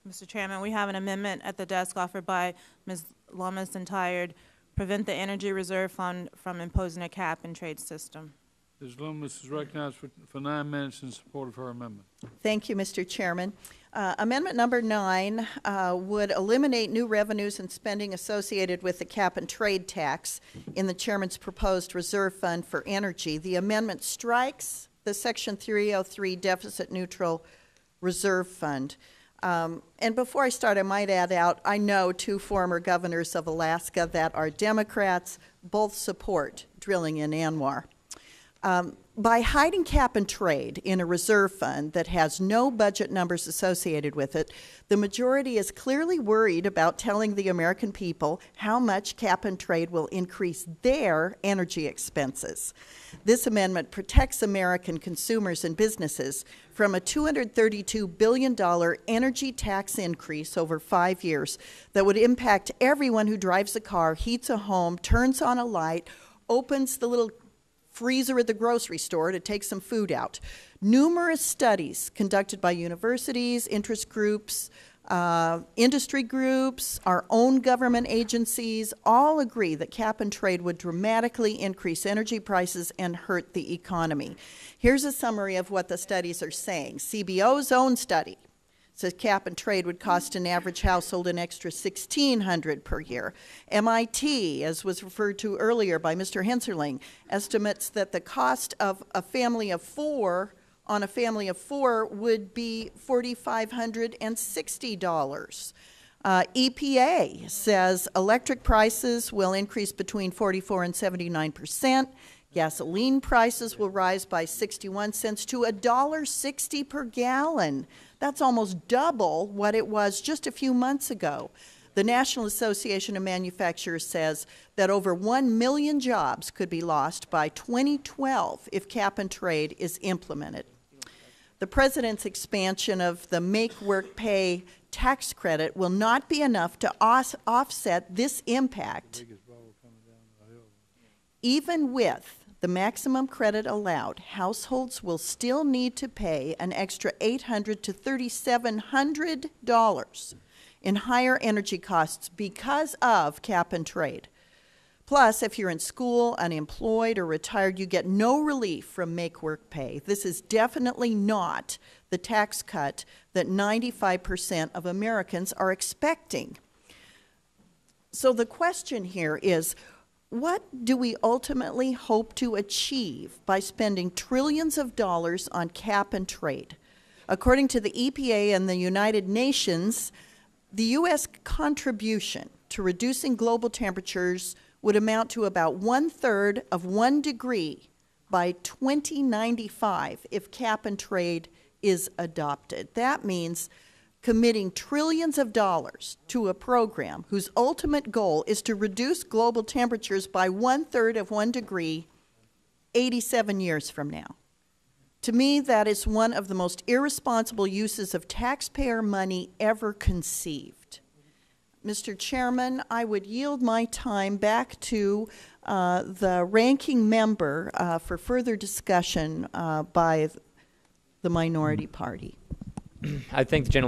Mr. Chairman, we have an amendment at the desk offered by Ms. Lummis and Tired, prevent the Energy Reserve Fund from imposing a cap and trade system. Ms. Lummis is recognized for 9 minutes in support of her amendment. Thank you, Mr. Chairman. Amendment number 9 would eliminate new revenues and spending associated with the cap and trade tax in the chairman's proposed reserve fund for energy. The amendment strikes the Section 303 deficit neutral reserve fund. And before I start, I might add out, I know 2 former governors of Alaska that are Democrats, both support drilling in ANWR. By hiding cap and trade in a reserve fund that has no budget numbers associated with it, the majority is clearly worried about telling the American people how much cap and trade will increase their energy expenses. This amendment protects American consumers and businesses from a $232 billion energy tax increase over 5 years that would impact everyone who drives a car, heats a home, turns on a light, opens the little freezer at the grocery store to take some food out. Numerous studies conducted by universities, interest groups, industry groups, our own government agencies, all agree that cap and trade would dramatically increase energy prices and hurt the economy. Here's a summary of what the studies are saying. CBO's own study says cap and trade would cost an average household an extra $1,600 per year. MIT, as was referred to earlier by Mr. Henserling, estimates that the cost of a family of 4 on a family of 4 would be $4,560. EPA says electric prices will increase between 44 and 79%. Gasoline prices will rise by 61 cents to $1.60 per gallon. That's almost double what it was just a few months ago. The National Association of Manufacturers says that over 1 million jobs could be lost by 2012 if cap and trade is implemented. The President's expansion of the Make Work Pay tax credit will not be enough to offset this impact. Even with the maximum credit allowed, households will still need to pay an extra $800 to $3,700 in higher energy costs because of cap and trade. Plus, if you're in school, unemployed, or retired, you get no relief from Make Work Pay. This is definitely not the tax cut that 95% of Americans are expecting. So the question here is, what do we ultimately hope to achieve by spending trillions of dollars on cap and trade? According to the EPA and the United Nations, the U.S. contribution to reducing global temperatures would amount to about 1/3 of 1 degree by 2095 if cap and trade is adopted. That means committing trillions of dollars to a program whose ultimate goal is to reduce global temperatures by 1/3 of 1 degree 87 years from now. To me, that is one of the most irresponsible uses of taxpayer money ever conceived. Mr. Chairman, I would yield my time back to the ranking member for further discussion by the minority party. I thank the gentleman.